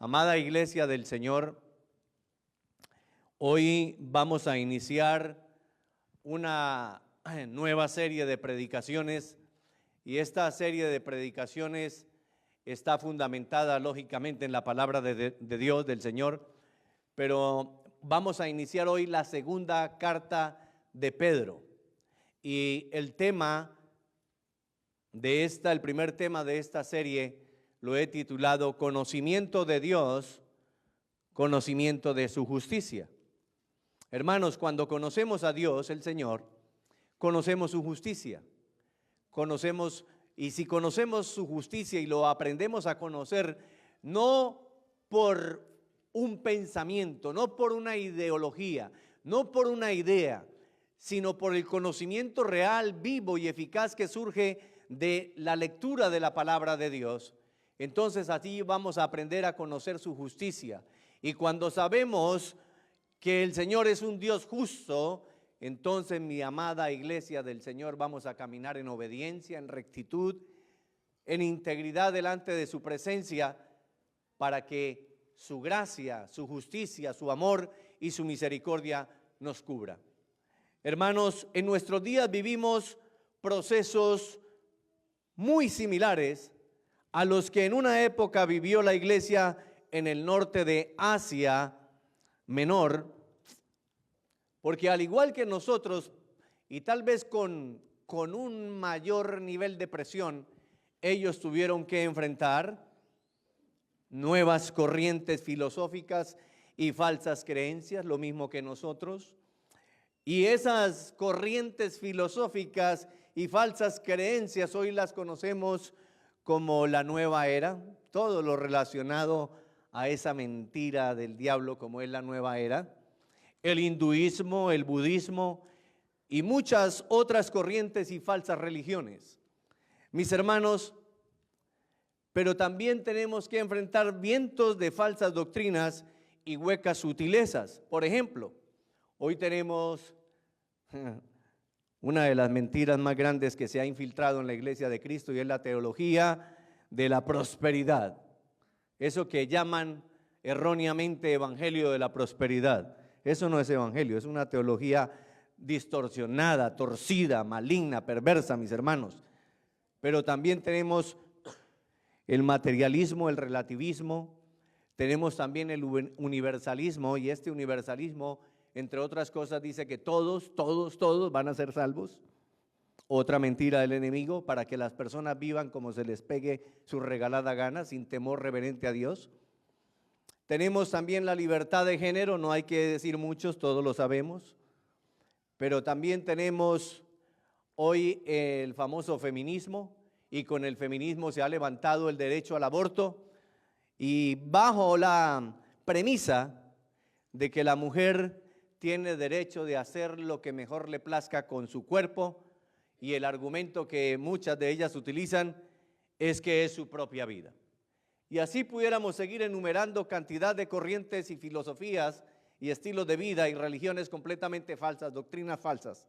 Amada Iglesia del Señor, hoy vamos a iniciar una nueva serie de predicaciones y esta serie de predicaciones está fundamentada lógicamente en la palabra de Dios, del Señor, pero vamos a iniciar hoy la segunda carta de Pedro y el primer tema de esta serie lo he titulado Conocimiento de Dios, conocimiento de su justicia. Hermanos, cuando conocemos a Dios, el Señor, conocemos su justicia. Y si conocemos su justicia y lo aprendemos a conocer, no por un pensamiento, no por una ideología, no por una idea, sino por el conocimiento real, vivo y eficaz que surge de la lectura de la palabra de Dios. Entonces así vamos a aprender a conocer su justicia. Y cuando sabemos que el Señor es un Dios justo, entonces, mi amada Iglesia del Señor, vamos a caminar en obediencia, en rectitud, en integridad delante de su presencia, para que su gracia, su justicia, su amor y su misericordia nos cubra. Hermanos, en nuestros días vivimos procesos muy similares a los que en una época vivió la iglesia en el norte de Asia Menor, porque al igual que nosotros, y tal vez con un mayor nivel de presión, ellos tuvieron que enfrentar nuevas corrientes filosóficas y falsas creencias, lo mismo que nosotros. Y esas corrientes filosóficas y falsas creencias hoy las conocemos como la nueva era, todo lo relacionado a esa mentira del diablo como es la nueva era, el hinduismo, el budismo y muchas otras corrientes y falsas religiones. Mis hermanos, pero también tenemos que enfrentar vientos de falsas doctrinas y huecas sutilezas. Por ejemplo, hoy tenemos una de las mentiras más grandes que se ha infiltrado en la iglesia de Cristo y es la teología de la prosperidad. Eso que llaman erróneamente evangelio de la prosperidad. Eso no es evangelio, es una teología distorsionada, torcida, maligna, perversa, mis hermanos. Pero también tenemos el materialismo, el relativismo, tenemos también el universalismo, y este universalismo, entre otras cosas, dice que todos van a ser salvos. Otra mentira del enemigo para que las personas vivan como se les pegue su regalada gana, sin temor reverente a Dios. Tenemos también la libertad de género, no hay que decir muchos, todos lo sabemos. Pero también tenemos hoy el famoso feminismo, y con el feminismo se ha levantado el derecho al aborto, y bajo la premisa de que la mujer tiene derecho de hacer lo que mejor le plazca con su cuerpo, y el argumento que muchas de ellas utilizan es que es su propia vida. Y así pudiéramos seguir enumerando cantidad de corrientes y filosofías y estilos de vida y religiones completamente falsas, doctrinas falsas.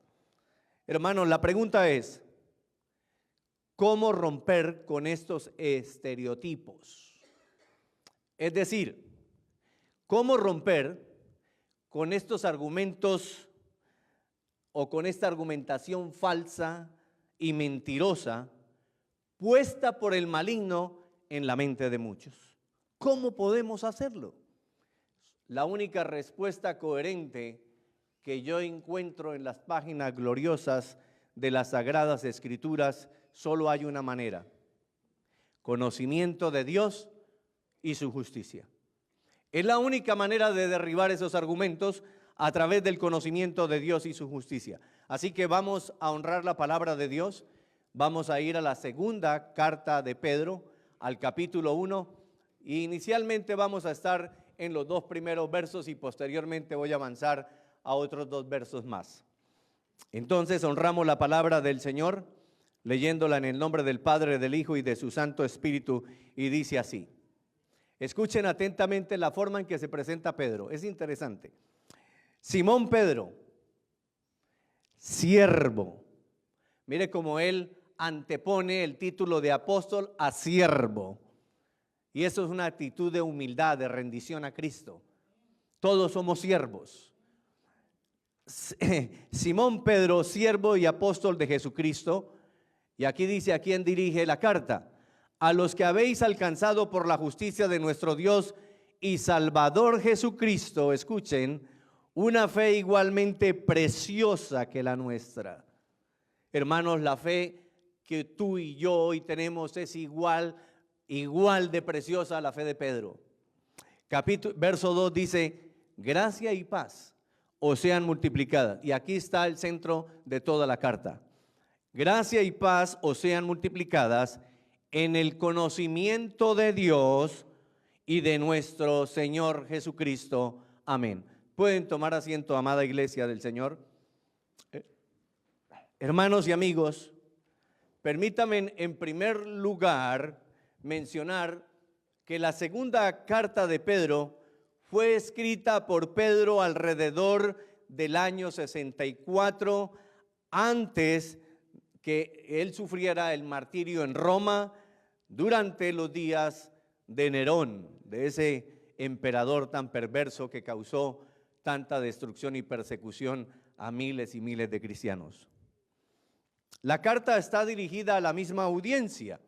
Hermanos, la pregunta es, ¿cómo romper con estos estereotipos? Es decir, ¿cómo romper con estos argumentos o con esta argumentación falsa y mentirosa puesta por el maligno en la mente de muchos? ¿Cómo podemos hacerlo? La única respuesta coherente que yo encuentro en las páginas gloriosas de las Sagradas Escrituras, solo hay una manera: conocimiento de Dios y su justicia. Es la única manera de derribar esos argumentos, a través del conocimiento de Dios y su justicia. Así que vamos a honrar la palabra de Dios, vamos a ir a la segunda carta de Pedro, al capítulo 1, y inicialmente vamos a estar en los 2 primeros versos y posteriormente voy a avanzar a otros 2 versos más. Entonces honramos la palabra del Señor, leyéndola en el nombre del Padre, del Hijo y de su Santo Espíritu, y dice así. Escuchen atentamente la forma en que se presenta Pedro, es interesante. Simón Pedro, siervo. Mire cómo él antepone el título de apóstol a siervo. Y eso es una actitud de humildad, de rendición a Cristo. Todos somos siervos. Simón Pedro, siervo y apóstol de Jesucristo, y aquí dice a quién dirige la carta: a los que habéis alcanzado por la justicia de nuestro Dios y Salvador Jesucristo, escuchen, una fe igualmente preciosa que la nuestra. Hermanos, la fe que tú y yo hoy tenemos es igual de preciosa a la fe de Pedro. Verso 2 dice: gracia y paz os sean multiplicadas. Y aquí está el centro de toda la carta. Gracia y paz os sean multiplicadas en el conocimiento de Dios y de nuestro Señor Jesucristo. Amén. Pueden tomar asiento, amada iglesia del Señor. Hermanos y amigos, permítanme en primer lugar mencionar que la segunda carta de Pedro fue escrita por Pedro alrededor del año 64, antes que él sufriera el martirio en Roma durante los días de Nerón, de ese emperador tan perverso que causó tanta destrucción y persecución a miles y miles de cristianos. La carta está dirigida a la misma audiencia,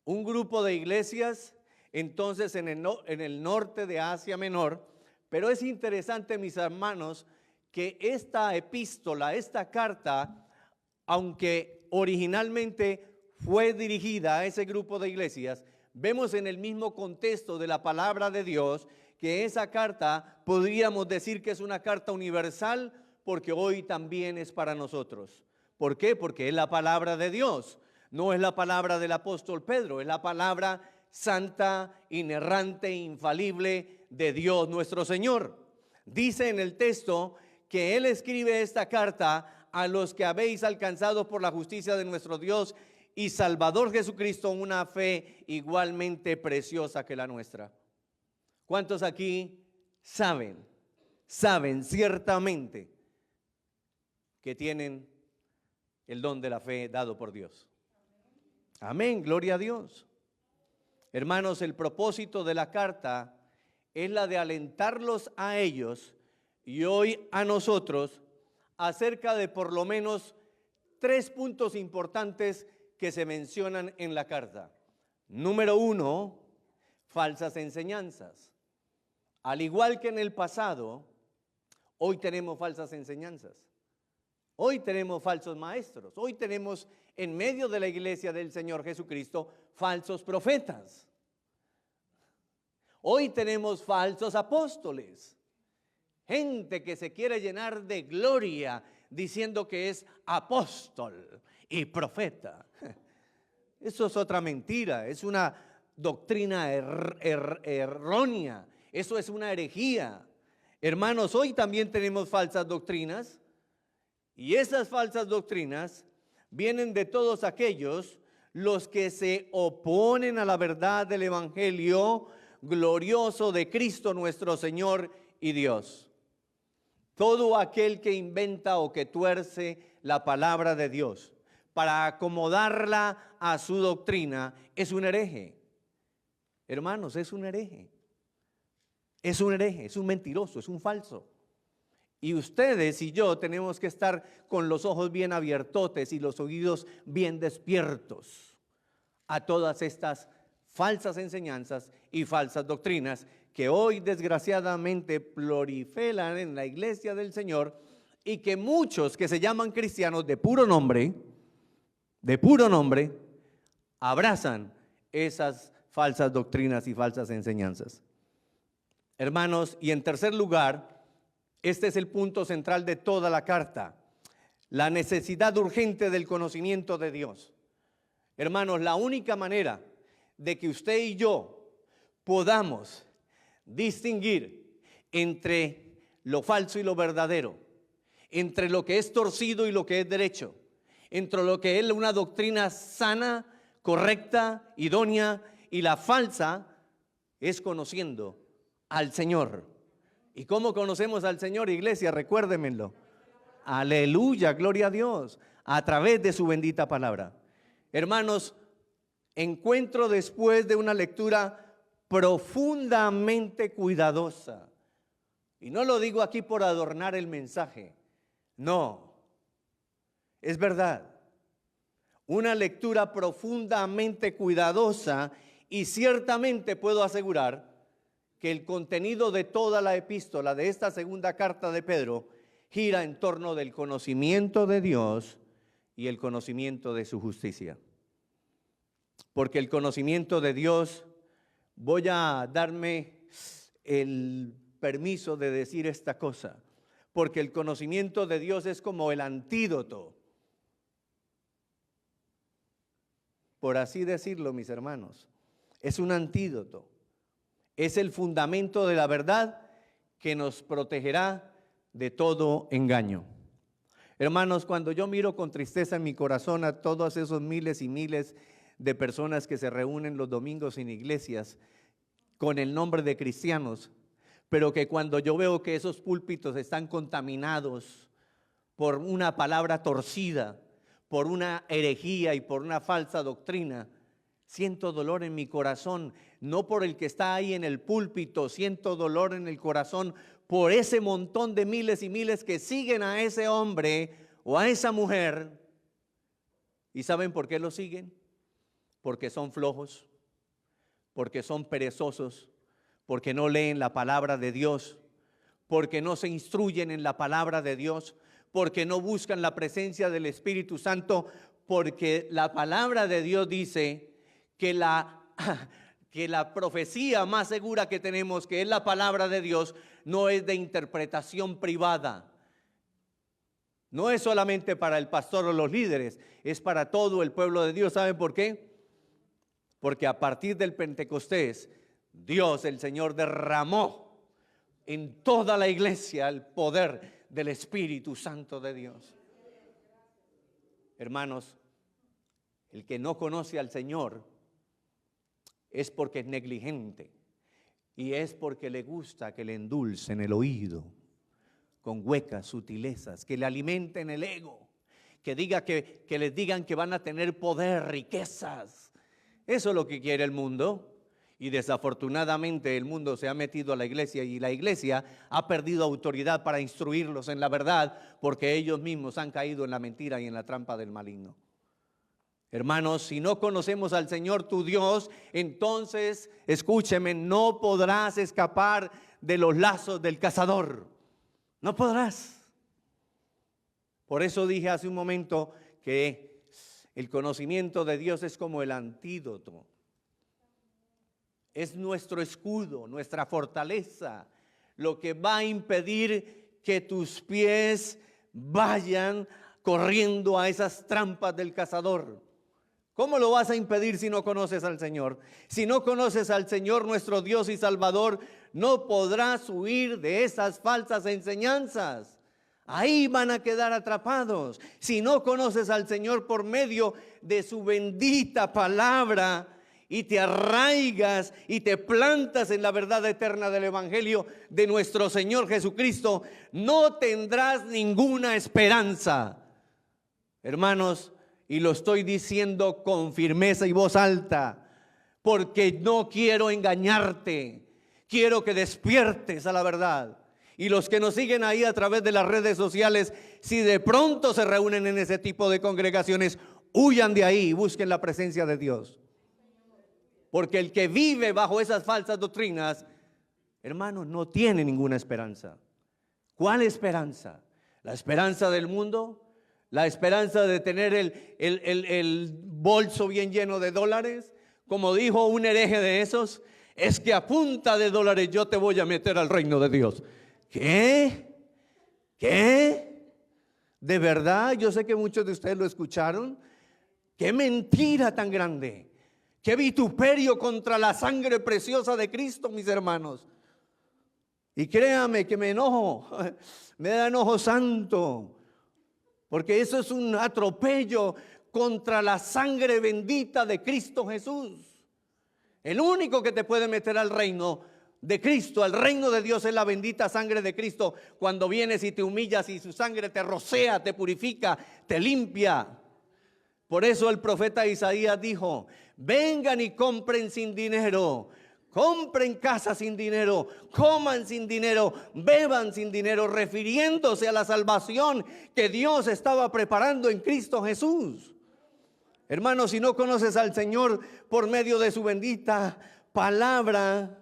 un grupo de iglesias entonces en el norte de Asia Menor. Pero es interesante, mis hermanos, que esta epístola, esta carta, aunque originalmente fue dirigida a ese grupo de iglesias, vemos en el mismo contexto de la palabra de Dios que esa carta podríamos decir que es una carta universal, porque hoy también es para nosotros. ¿Por qué? Porque es la palabra de Dios, no es la palabra del apóstol Pedro, es la palabra santa, inerrante, infalible de Dios nuestro Señor. Dice en el texto que Él escribe esta carta a los que habéis alcanzado por la justicia de nuestro Dios y Salvador Jesucristo una fe igualmente preciosa que la nuestra. ¿Cuántos aquí saben ciertamente que tienen el don de la fe dado por Dios? Amén, gloria a Dios. Hermanos, el propósito de la carta es la de alentarlos a ellos y hoy a nosotros acerca de por lo menos 3 puntos importantes que se mencionan en la carta. Número 1, falsas enseñanzas. Al igual que en el pasado, hoy tenemos falsas enseñanzas. Hoy tenemos falsos maestros. Hoy tenemos en medio de la iglesia del Señor Jesucristo falsos profetas. Hoy tenemos falsos apóstoles. Gente que se quiere llenar de gloria diciendo que es apóstol y profeta. Eso es otra mentira, es una doctrina errónea. Eso es una herejía. Hermanos, hoy también tenemos falsas doctrinas. Y esas falsas doctrinas vienen de todos aquellos los que se oponen a la verdad del evangelio glorioso de Cristo nuestro Señor y Dios. Todo aquel que inventa o que tuerce la palabra de Dios para acomodarla a su doctrina es un hereje. Hermanos, es un hereje. Es un hereje, es un mentiroso, es un falso. Y ustedes y yo tenemos que estar con los ojos bien abiertotes y los oídos bien despiertos a todas estas falsas enseñanzas y falsas doctrinas que hoy desgraciadamente proliferan en la iglesia del Señor, y que muchos que se llaman cristianos de puro nombre, abrazan esas falsas doctrinas y falsas enseñanzas. Hermanos, y en tercer lugar, este es el punto central de toda la carta: la necesidad urgente del conocimiento de Dios. Hermanos, la única manera de que usted y yo podamos distinguir entre lo falso y lo verdadero, entre lo que es torcido y lo que es derecho, entre lo que es una doctrina sana, correcta, idónea, y la falsa, es conociendo al Señor. ¿Y cómo conocemos al Señor, iglesia? Recuérdenmelo. Aleluya, gloria a Dios, a través de su bendita palabra. Hermanos, encuentro después de una lectura profundamente cuidadosa. Y no lo digo aquí por adornar el mensaje, no, es verdad. Una lectura profundamente cuidadosa, y ciertamente puedo asegurar que el contenido de toda la epístola de esta segunda carta de Pedro gira en torno del conocimiento de Dios y el conocimiento de su justicia. Porque el conocimiento de Dios, voy a darme el permiso de decir esta cosa, porque el conocimiento de Dios es como el antídoto, por así decirlo, mis hermanos. Es un antídoto, es el fundamento de la verdad que nos protegerá de todo engaño. Hermanos, cuando yo miro con tristeza en mi corazón a todos esos miles y miles de personas que se reúnen los domingos en iglesias con el nombre de cristianos, pero que cuando yo veo que esos púlpitos están contaminados por una palabra torcida, por una herejía y por una falsa doctrina, siento dolor en mi corazón, no por el que está ahí en el púlpito, siento dolor en el corazón por ese montón de miles y miles que siguen a ese hombre o a esa mujer. ¿Y saben por qué lo siguen? Porque son flojos, porque son perezosos, porque no leen la palabra de Dios, porque no se instruyen en la palabra de Dios, porque no buscan la presencia del Espíritu Santo, porque la palabra de Dios dice que la profecía más segura que tenemos, que es la palabra de Dios, no es de interpretación privada. No es solamente para el pastor o los líderes, es para todo el pueblo de Dios. ¿Saben por qué? Porque a partir del Pentecostés, Dios, el Señor, derramó en toda la iglesia el poder del Espíritu Santo de Dios. Hermanos, el que no conoce al Señor es porque es negligente y es porque le gusta que le endulcen el oído con huecas sutilezas, que le alimenten el ego, que les digan que van a tener poder, riquezas. Eso es lo que quiere el mundo. Y desafortunadamente el mundo se ha metido a la iglesia y la iglesia ha perdido autoridad para instruirlos en la verdad, porque ellos mismos han caído en la mentira y en la trampa del maligno. Hermanos, si no conocemos al Señor tu Dios, entonces, escúcheme, no podrás escapar de los lazos del cazador. No podrás. Por eso dije hace un momento que el conocimiento de Dios es como el antídoto. Es nuestro escudo, nuestra fortaleza, lo que va a impedir que tus pies vayan corriendo a esas trampas del cazador. ¿Cómo lo vas a impedir si no conoces al Señor? Si no conoces al Señor, nuestro Dios y Salvador, no podrás huir de esas falsas enseñanzas. Ahí van a quedar atrapados. Si no conoces al Señor por medio de su bendita palabra, y te arraigas y te plantas en la verdad eterna del Evangelio de nuestro Señor Jesucristo, no tendrás ninguna esperanza. Hermanos, y lo estoy diciendo con firmeza y voz alta, porque no quiero engañarte, quiero que despiertes a la verdad. Y los que nos siguen ahí a través de las redes sociales, si de pronto se reúnen en ese tipo de congregaciones, huyan de ahí y busquen la presencia de Dios. Porque el que vive bajo esas falsas doctrinas, hermanos, no tiene ninguna esperanza. ¿Cuál esperanza? ¿La esperanza del mundo? ¿La esperanza de tener el bolso bien lleno de dólares? Como dijo un hereje de esos, es que a punta de dólares yo te voy a meter al reino de Dios. ¿Qué? ¿Qué? ¿De verdad? Yo sé que muchos de ustedes lo escucharon. ¡Qué mentira tan grande! ¡Qué vituperio contra la sangre preciosa de Cristo, mis hermanos! Y créame que me enojo, me da enojo santo, porque eso es un atropello contra la sangre bendita de Cristo Jesús. El único que te puede meter al reino de Cristo, al reino de Dios, es la bendita sangre de Cristo. Cuando vienes y te humillas y su sangre te rocea, te purifica, te limpia. Por eso el profeta Isaías dijo: vengan y compren sin dinero, Compren casa sin dinero, coman sin dinero, beban sin dinero, refiriéndose a la salvación que Dios estaba preparando en Cristo Jesús. Hermanos, si no conoces al Señor por medio de su bendita palabra,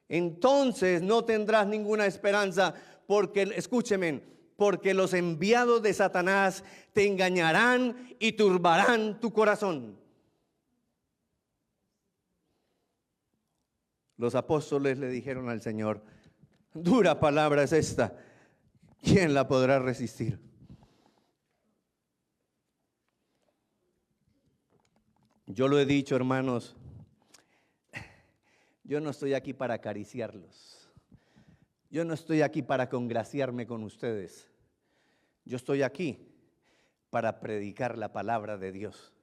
entonces no tendrás ninguna esperanza, porque, escúcheme, porque los enviados de Satanás te engañarán y turbarán tu corazón. Los apóstoles le dijeron al Señor: dura palabra es esta, ¿quién la podrá resistir? Yo lo he dicho, hermanos, yo no estoy aquí para acariciarlos. Yo no estoy aquí para congraciarme con ustedes. Yo estoy aquí para predicar la palabra de Dios,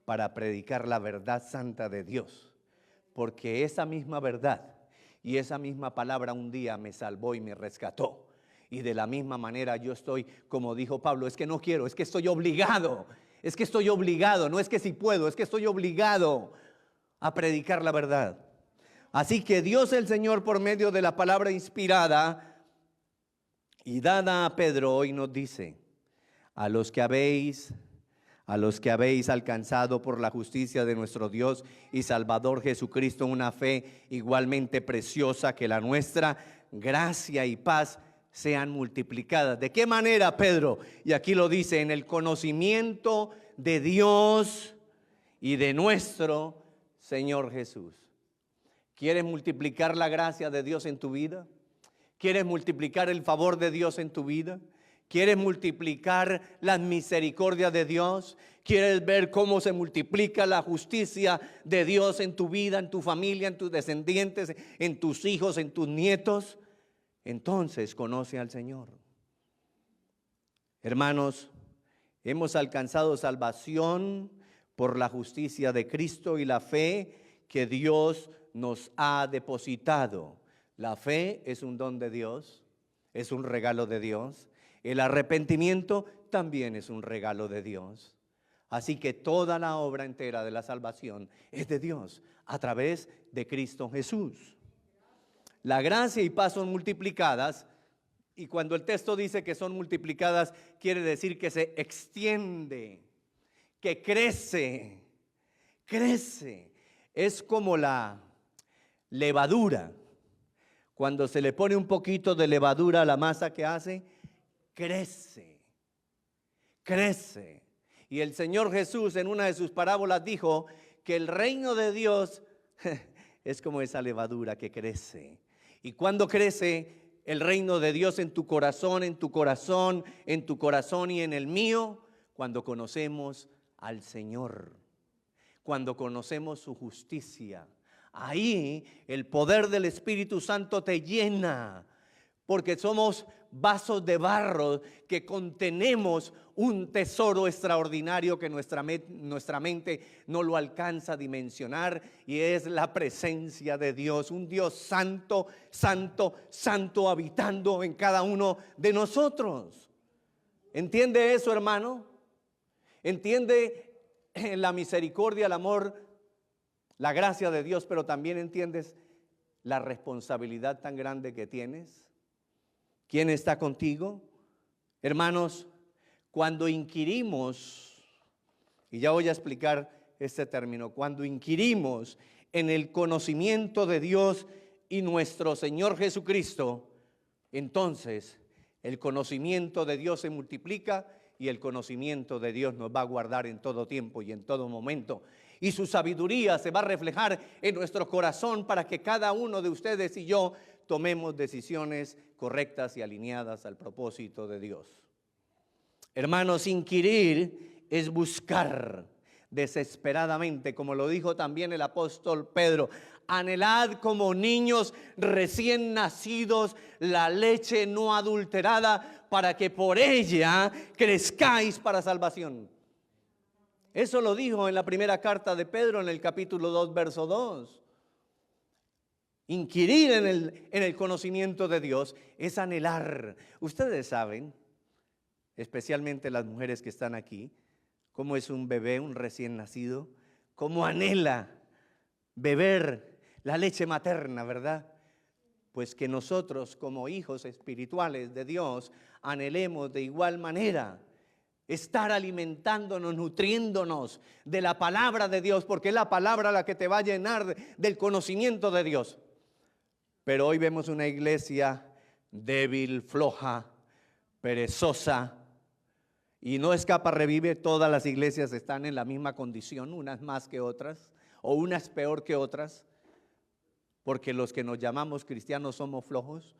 para predicar la verdad santa de Dios. Porque esa misma verdad y esa misma palabra un día me salvó y me rescató. Y de la misma manera yo estoy, como dijo Pablo, es que no quiero, es que estoy obligado. Es que estoy obligado, no es que si puedo, es que estoy obligado a predicar la verdad. Así que Dios el Señor, por medio de la palabra inspirada y dada a Pedro, hoy nos dice: a los que habéis alcanzado por la justicia de nuestro Dios y Salvador Jesucristo una fe igualmente preciosa que la nuestra, gracia y paz sean multiplicadas. ¿De qué manera, Pedro? Y aquí lo dice: en el conocimiento de Dios y de nuestro Señor Jesús. ¿Quieres multiplicar la gracia de Dios en tu vida? ¿Quieres multiplicar el favor de Dios en tu vida? ¿Quieres multiplicar las misericordias de Dios? ¿Quieres ver cómo se multiplica la justicia de Dios en tu vida, en tu familia, en tus descendientes, en tus hijos, en tus nietos? Entonces conoce al Señor. Hermanos, hemos alcanzado salvación por la justicia de Cristo y la fe que Dios nos ha depositado. La fe es un don de Dios, es un regalo de Dios. El arrepentimiento también es un regalo de Dios. Así que toda la obra entera de la salvación es de Dios a través de Cristo Jesús. La gracia y paz son multiplicadas, y cuando el texto dice que son multiplicadas, quiere decir que se extiende, que crece. Es como la levadura. Cuando se le pone un poquito de levadura a la masa, ¿qué hace? Crece. Y el Señor Jesús en una de sus parábolas dijo que el reino de Dios es como esa levadura que crece. Y cuando crece el reino de Dios en tu corazón y en el mío, cuando conocemos al Señor, cuando conocemos su justicia, ahí el poder del Espíritu Santo te llena, porque somos vasos de barro que contenemos un tesoro extraordinario que nuestra mente no lo alcanza a dimensionar, y es la presencia de Dios, un Dios santo, santo, santo, habitando en cada uno de nosotros. ¿Entiende eso, hermano? ¿Entiende la misericordia, el amor, la gracia de Dios, pero también entiendes la responsabilidad tan grande que tienes? ¿Quién está contigo? Hermanos, cuando inquirimos, y ya voy a explicar este término, cuando inquirimos en el conocimiento de Dios y nuestro Señor Jesucristo, entonces el conocimiento de Dios se multiplica y el conocimiento de Dios nos va a guardar en todo tiempo y en todo momento. Y su sabiduría se va a reflejar en nuestro corazón para que cada uno de ustedes y yo tomemos decisiones correctas y alineadas al propósito de Dios. Hermanos, inquirir es buscar desesperadamente, como lo dijo también el apóstol Pedro: anhelad como niños recién nacidos la leche no adulterada, para que por ella crezcáis para salvación. Eso lo dijo en la primera carta de Pedro, en el capítulo 2, verso 2. Inquirir en el conocimiento de Dios es anhelar. Ustedes saben, especialmente las mujeres que están aquí, cómo es un bebé, un recién nacido, cómo anhela beber la leche materna, ¿verdad? Pues que nosotros como hijos espirituales de Dios anhelemos de igual manera estar alimentándonos, nutriéndonos de la palabra de Dios, porque es la palabra la que te va a llenar del conocimiento de Dios. Pero hoy vemos una iglesia débil, floja, perezosa, y no escapa, revive. Todas las iglesias están en la misma condición, unas más que otras, o unas peor que otras, porque los que nos llamamos cristianos somos flojos.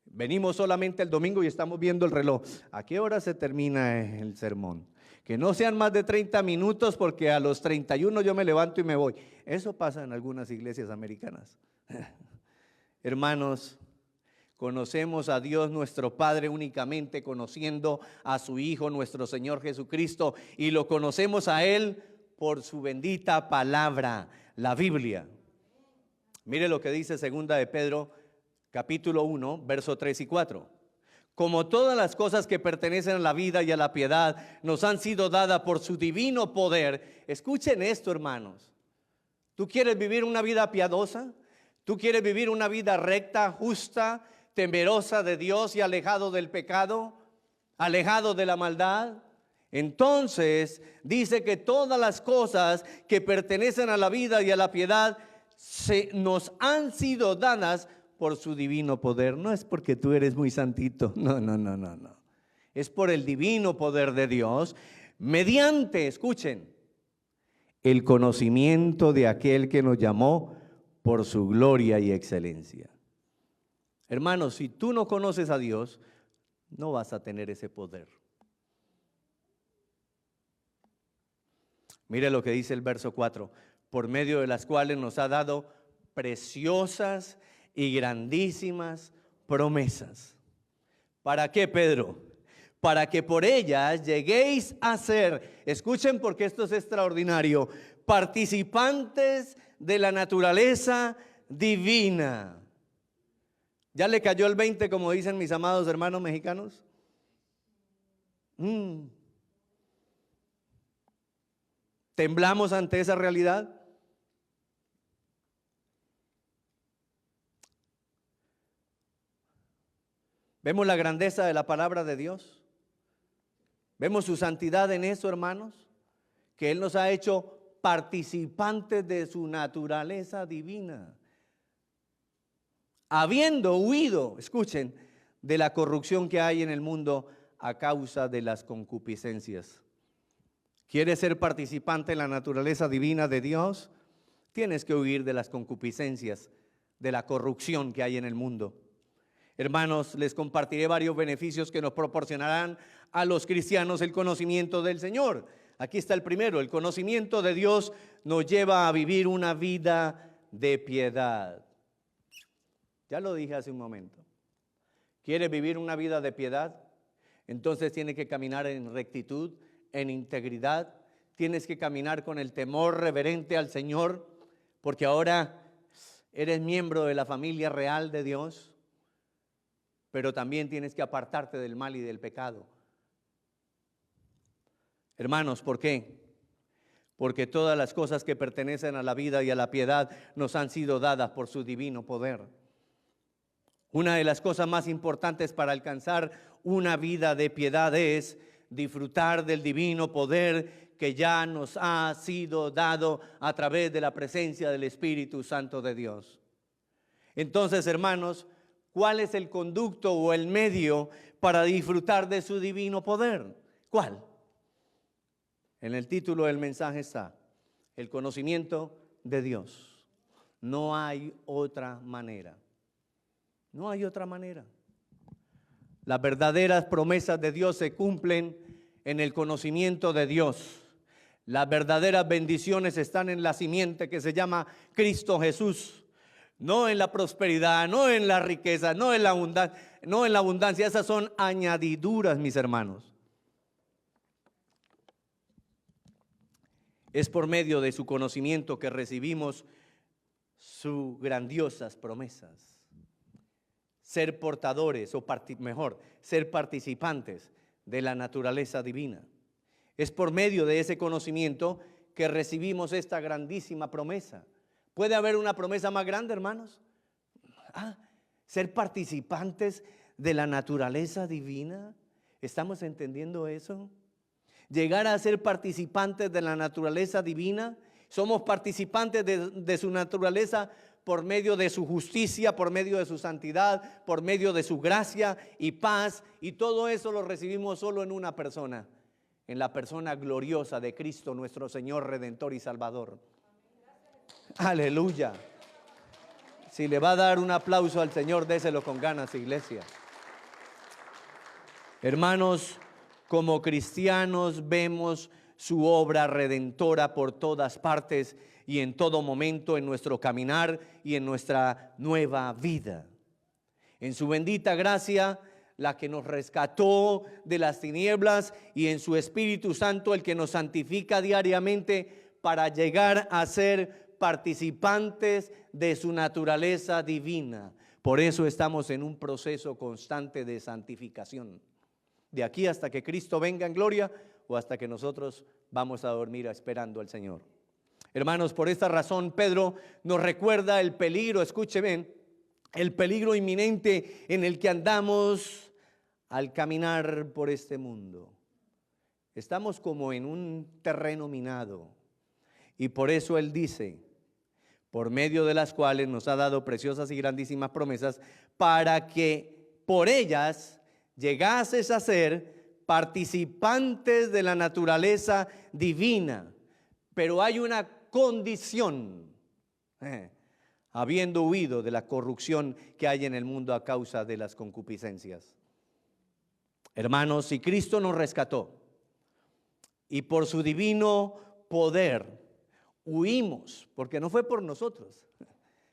Venimos solamente el domingo y estamos viendo el reloj. ¿A qué hora se termina el sermón? Que no sean más de 30 minutos, porque a los 31 yo me levanto y me voy. Eso pasa en algunas iglesias americanas. Hermanos, conocemos a Dios nuestro Padre únicamente conociendo a su Hijo, nuestro Señor Jesucristo, y lo conocemos a Él por su bendita palabra, la Biblia. Mire lo que dice segunda de Pedro, capítulo 1, verso 3 y 4. Como todas las cosas que pertenecen a la vida y a la piedad nos han sido dadas por su divino poder. Escuchen esto, hermanos. ¿Tú quieres vivir una vida piadosa? ¿Tú quieres vivir una vida recta, justa, temerosa de Dios y alejado del pecado, alejado de la maldad? Entonces dice que todas las cosas que pertenecen a la vida y a la piedad nos han sido dadas por su divino poder. No es porque tú eres muy santito, no. Es por el divino poder de Dios, mediante, escuchen, el conocimiento de aquel que nos llamó por su gloria y excelencia. Hermanos, si tú no conoces a Dios, no vas a tener ese poder. Mire lo que dice el verso 4. Por medio de las cuales nos ha dado preciosas y grandísimas promesas. ¿Para qué, Pedro? Para que por ellas lleguéis a ser, escuchen porque esto es extraordinario, participantes de la naturaleza divina. ¿Ya le cayó el 20, como dicen mis amados hermanos mexicanos? ¿Temblamos ante esa realidad? ¿Vemos la grandeza de la palabra de Dios? ¿Vemos su santidad en eso, hermanos? Que Él nos ha hecho participantes de su naturaleza divina, habiendo huido, escuchen, de la corrupción que hay en el mundo a causa de las concupiscencias. ¿Quieres ser participante en la naturaleza divina de Dios? Tienes que huir de las concupiscencias, de la corrupción que hay en el mundo. Hermanos, les compartiré varios beneficios que nos proporcionarán a los cristianos el conocimiento del Señor. Aquí está el primero: el conocimiento de Dios nos lleva a vivir una vida de piedad. Ya lo dije hace un momento. ¿Quieres vivir una vida de piedad? Entonces tienes que caminar en rectitud, en integridad. Tienes que caminar con el temor reverente al Señor, porque ahora eres miembro de la familia real de Dios. Pero también tienes que apartarte del mal y del pecado. Hermanos, ¿por qué? Porque todas las cosas que pertenecen a la vida y a la piedad nos han sido dadas por su divino poder. Una de las cosas más importantes para alcanzar una vida de piedad es disfrutar del divino poder que ya nos ha sido dado a través de la presencia del Espíritu Santo de Dios. Entonces, hermanos, ¿cuál es el conducto o el medio para disfrutar de su divino poder? ¿Cuál? En el título del mensaje está: el conocimiento de Dios. No hay otra manera. No hay otra manera. Las verdaderas promesas de Dios se cumplen en el conocimiento de Dios. Las verdaderas bendiciones están en la simiente que se llama Cristo Jesús. No en la prosperidad, no en la riqueza, no en la abundancia. Esas son añadiduras, mis hermanos. Es por medio de su conocimiento que recibimos sus grandiosas promesas. Ser portadores, ser participantes de la naturaleza divina. Es por medio de ese conocimiento que recibimos esta grandísima promesa. ¿Puede haber una promesa más grande, hermanos? Ser participantes de la naturaleza divina. ¿Estamos entendiendo eso? Llegar a ser participantes de la naturaleza divina. Somos participantes de su naturaleza por medio de su justicia, por medio de su santidad, por medio de su gracia y paz. Y todo eso lo recibimos solo en una persona, en la persona gloriosa de Cristo, nuestro Señor, Redentor y Salvador. Aleluya. Si le va a dar un aplauso al Señor, déselo con ganas, iglesia. Hermanos, como cristianos vemos su obra redentora por todas partes y en todo momento en nuestro caminar y en nuestra nueva vida. En su bendita gracia, la que nos rescató de las tinieblas, y en su Espíritu Santo, el que nos santifica diariamente para llegar a ser participantes de su naturaleza divina. Por eso estamos en un proceso constante de santificación. De aquí hasta que Cristo venga en gloria o hasta que nosotros vamos a dormir esperando al Señor. Hermanos, por esta razón Pedro nos recuerda el peligro, escúcheme, el peligro inminente en el que andamos al caminar por este mundo. Estamos como en un terreno minado, y por eso él dice, por medio de las cuales nos ha dado preciosas y grandísimas promesas, para que por ellas llegases a ser participantes de la naturaleza divina. Pero hay una condición, habiendo huido de la corrupción que hay en el mundo a causa de las concupiscencias. Hermanos, si Cristo nos rescató y por su divino poder huimos, porque no fue por nosotros,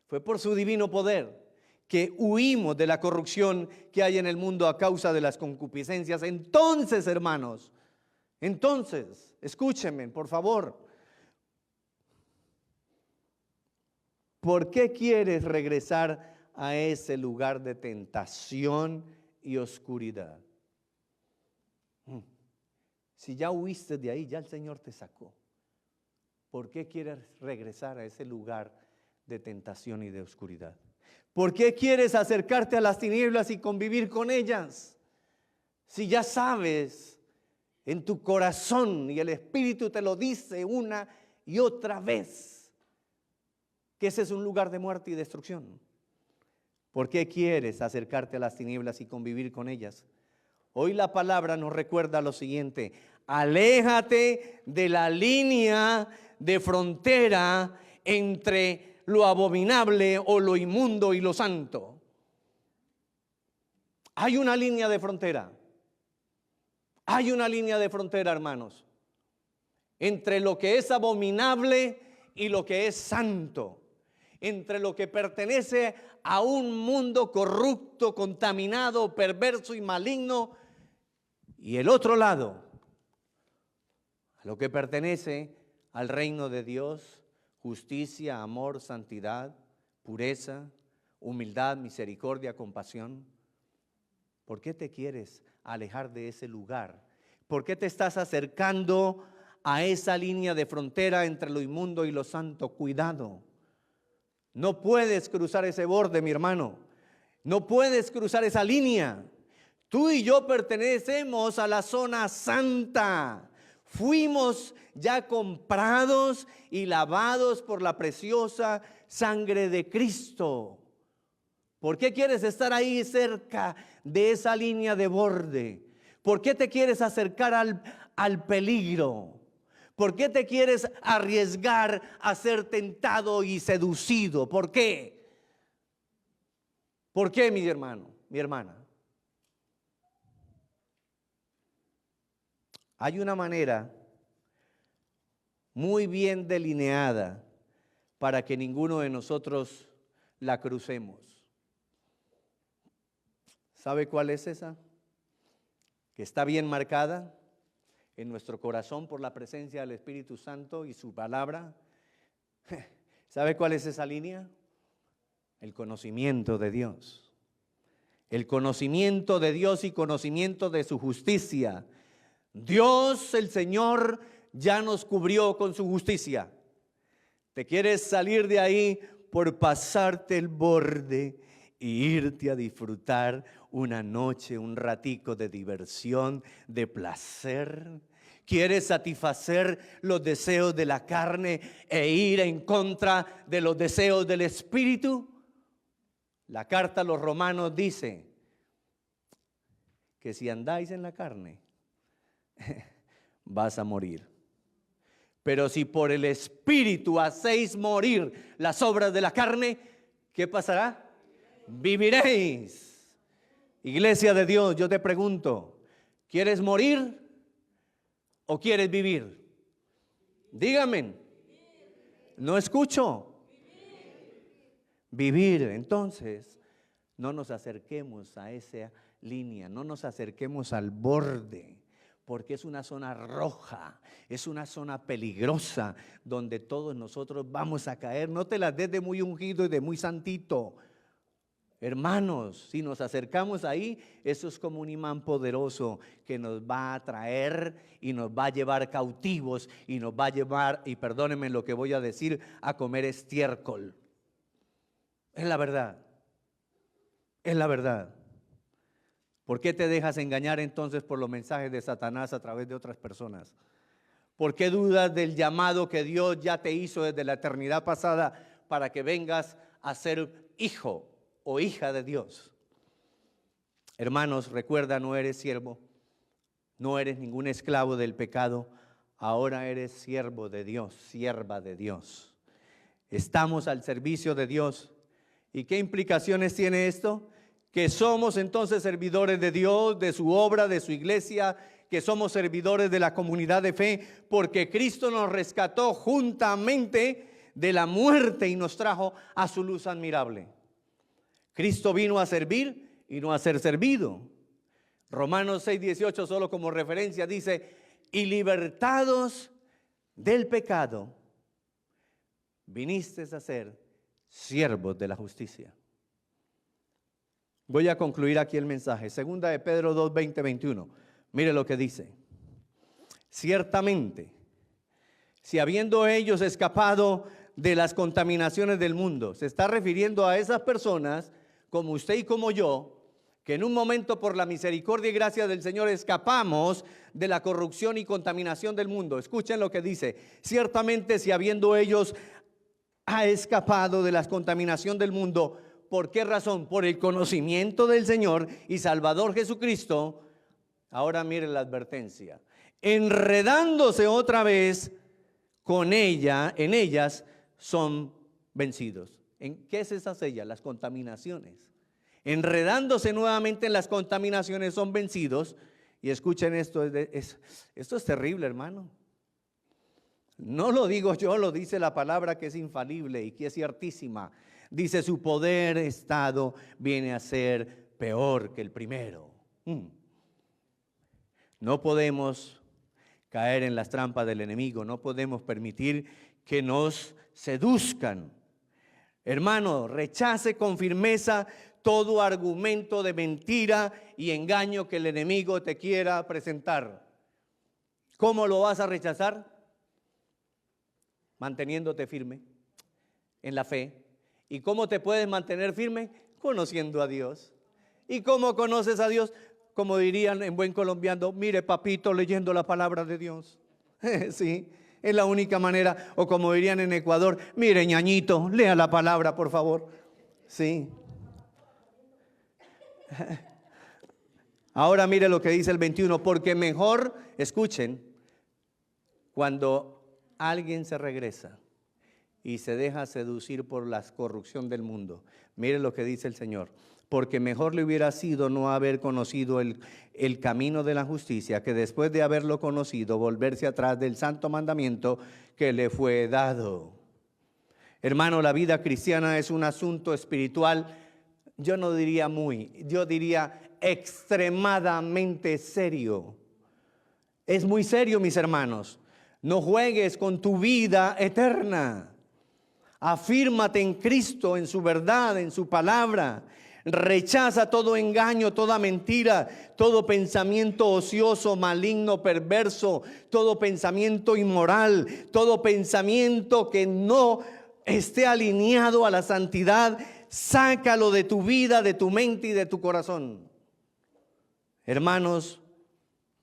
fue por su divino poder que huimos de la corrupción que hay en el mundo a causa de las concupiscencias. Entonces, hermanos, escúchenme, por favor. ¿Por qué quieres regresar a ese lugar de tentación y oscuridad? Si ya huiste de ahí, ya el Señor te sacó. ¿Por qué quieres regresar a ese lugar de tentación y de oscuridad? ¿Por qué quieres acercarte a las tinieblas y convivir con ellas? Si ya sabes en tu corazón, y el Espíritu te lo dice una y otra vez, que ese es un lugar de muerte y destrucción. ¿Por qué quieres acercarte a las tinieblas y convivir con ellas? Hoy la palabra nos recuerda lo siguiente: aléjate de la línea de frontera entre lo abominable o lo inmundo y lo santo. Hay una línea de frontera. Hay una línea de frontera, hermanos, entre lo que es abominable y lo que es santo. Entre lo que pertenece a un mundo corrupto, contaminado, perverso y maligno, y el otro lado, a lo que pertenece al reino de Dios: justicia, amor, santidad, pureza, humildad, misericordia, compasión. ¿Por qué te quieres alejar de ese lugar? ¿Por qué te estás acercando a esa línea de frontera entre lo inmundo y lo santo? Cuidado. No puedes cruzar ese borde, mi hermano. No puedes cruzar esa línea. Tú y yo pertenecemos a la zona santa. Fuimos ya comprados y lavados por la preciosa sangre de Cristo. ¿Por qué quieres estar ahí cerca de esa línea de borde? ¿Por qué te quieres acercar al peligro? ¿Por qué te quieres arriesgar a ser tentado y seducido? ¿Por qué? ¿Por qué, mi hermano, mi hermana? Hay una manera muy bien delineada para que ninguno de nosotros la crucemos. ¿Sabe cuál es esa? Que está bien marcada en nuestro corazón por la presencia del Espíritu Santo y su palabra. ¿Sabe cuál es esa línea? El conocimiento de Dios. El conocimiento de Dios y conocimiento de su justicia. Dios, el Señor, ya nos cubrió con su justicia. Te quieres salir de ahí por pasarte el borde y irte a disfrutar una noche, un ratico de diversión, de placer. ¿Quieres satisfacer los deseos de la carne e ir en contra de los deseos del espíritu? La carta a los Romanos dice que si andáis en la carne, vas a morir. Pero si por el espíritu hacéis morir las obras de la carne, ¿qué pasará? Viviréis. Iglesia de Dios, yo te pregunto, ¿quieres morir o quieres vivir? Dígame. No escucho. Vivir. Entonces, no nos acerquemos a esa línea, no nos acerquemos al borde, porque es una zona roja, es una zona peligrosa donde todos nosotros vamos a caer. No te las des de muy ungido y de muy santito. Hermanos, si nos acercamos ahí, eso es como un imán poderoso que nos va a traer y nos va a llevar cautivos y nos va a llevar, y perdónenme lo que voy a decir, a comer estiércol. Es la verdad, es la verdad. ¿Por qué te dejas engañar entonces por los mensajes de Satanás a través de otras personas? ¿Por qué dudas del llamado que Dios ya te hizo desde la eternidad pasada para que vengas a ser hijo o hija de Dios? Hermanos, recuerda, no eres siervo, no eres ningún esclavo del pecado, ahora eres siervo de Dios, sierva de Dios. Estamos al servicio de Dios. ¿Y qué implicaciones tiene esto? Que somos entonces servidores de Dios, de su obra, de su iglesia, que somos servidores de la comunidad de fe, porque Cristo nos rescató juntamente de la muerte y nos trajo a su luz admirable. Cristo vino a servir y no a ser servido. Romanos 6:18, solo como referencia, dice: y libertados del pecado, viniste a ser siervos de la justicia. Voy a concluir aquí el mensaje. Segunda de Pedro 2, 20, 21. Mire lo que dice. Ciertamente, si habiendo ellos escapado de las contaminaciones del mundo, se está refiriendo a esas personas como usted y como yo, que en un momento por la misericordia y gracia del Señor escapamos de la corrupción y contaminación del mundo. Escuchen lo que dice. Ciertamente, si habiendo ellos escapado de la contaminación del mundo, ¿por qué razón? Por el conocimiento del Señor y Salvador Jesucristo. Ahora mire la advertencia. Enredándose otra vez con ella, en ellas son vencidos. ¿En qué es esa sella? Las contaminaciones. Enredándose nuevamente en las contaminaciones son vencidos. Y escuchen esto, esto es terrible, hermano. No lo digo yo, lo dice la palabra, que es infalible y que es ciertísima. Dice: su poder estado viene a ser peor que el primero. No podemos caer en las trampas del enemigo, no podemos permitir que nos seduzcan. Hermano, rechace con firmeza todo argumento de mentira y engaño que el enemigo te quiera presentar. ¿Cómo lo vas a rechazar? Manteniéndote firme en la fe. ¿Y cómo te puedes mantener firme? Conociendo a Dios. ¿Y cómo conoces a Dios? Como dirían en buen colombiano: mire, papito, leyendo la palabra de Dios. Sí, es la única manera. O como dirían en Ecuador: mire, ñañito, lea la palabra, por favor. Sí. Ahora mire lo que dice el 21. Porque mejor, escuchen, cuando alguien se regresa y se deja seducir por la corrupción del mundo, mire lo que dice el Señor: porque mejor le hubiera sido no haber conocido el camino de la justicia, que después de haberlo conocido, volverse atrás del santo mandamiento que le fue dado. Hermano, la vida cristiana es un asunto espiritual, yo no diría yo diría extremadamente serio. Es muy serio, mis hermanos. No juegues con tu vida eterna. Afírmate en Cristo, en su verdad, en su palabra. Rechaza todo engaño, toda mentira, todo pensamiento ocioso, maligno, perverso, todo pensamiento inmoral, todo pensamiento que no esté alineado a la santidad. Sácalo de tu vida, de tu mente y de tu corazón. Hermanos,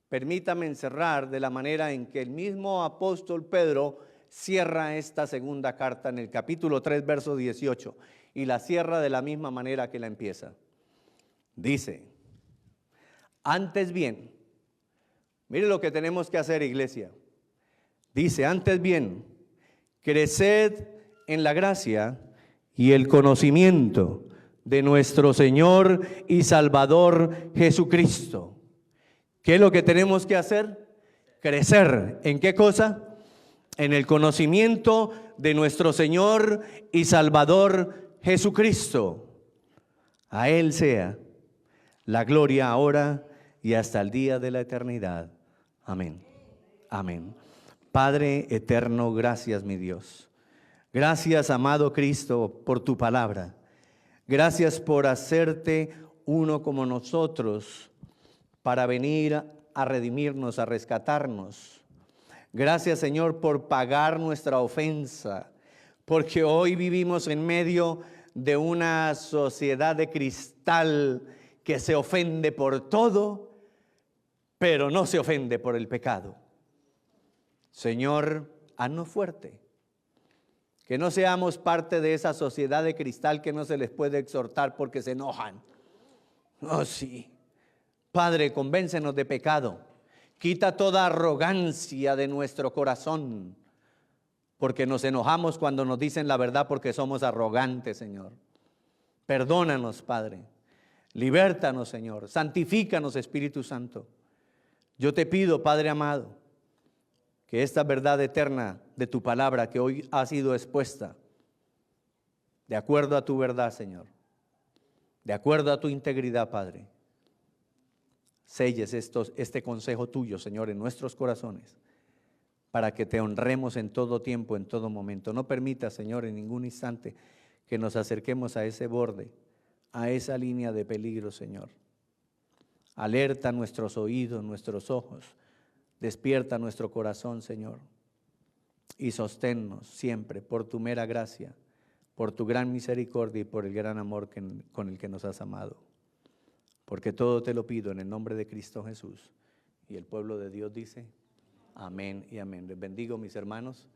permítame encerrar de la manera en que el mismo apóstol Pedro cierra esta segunda carta en el capítulo 3, verso 18, y la cierra de la misma manera que la empieza. Dice: antes bien, mire lo que tenemos que hacer, iglesia. Dice: antes bien, creced en la gracia y el conocimiento de nuestro Señor y Salvador Jesucristo. ¿Qué es lo que tenemos que hacer? Crecer. ¿En qué cosa? En el conocimiento de nuestro Señor y Salvador Jesucristo. A Él sea la gloria ahora y hasta el día de la eternidad. Amén. Amén. Padre eterno, gracias, mi Dios. Gracias, amado Cristo, por tu palabra. Gracias por hacerte uno como nosotros para venir a redimirnos, a rescatarnos. Gracias, Señor, por pagar nuestra ofensa, porque hoy vivimos en medio de una sociedad de cristal que se ofende por todo, pero no se ofende por el pecado. Señor, haznos fuerte, que no seamos parte de esa sociedad de cristal que no se les puede exhortar porque se enojan. Oh, sí. Padre, convéncenos de pecado. Quita toda arrogancia de nuestro corazón, porque nos enojamos cuando nos dicen la verdad porque somos arrogantes, Señor. Perdónanos, Padre. Libértanos, Señor. Santifícanos, Espíritu Santo. Yo te pido, Padre amado, que esta verdad eterna de tu palabra que hoy ha sido expuesta, de acuerdo a tu verdad, Señor, de acuerdo a tu integridad, Padre, selles este consejo tuyo, Señor, en nuestros corazones, para que te honremos en todo tiempo, en todo momento. No permita, Señor, en ningún instante que nos acerquemos a ese borde, a esa línea de peligro, Señor. Alerta nuestros oídos, nuestros ojos, despierta nuestro corazón, Señor, y sosténnos siempre por tu mera gracia, por tu gran misericordia y por el gran amor con el que nos has amado. Porque todo te lo pido en el nombre de Cristo Jesús. Y el pueblo de Dios dice: amén y amén. Les bendigo, mis hermanos.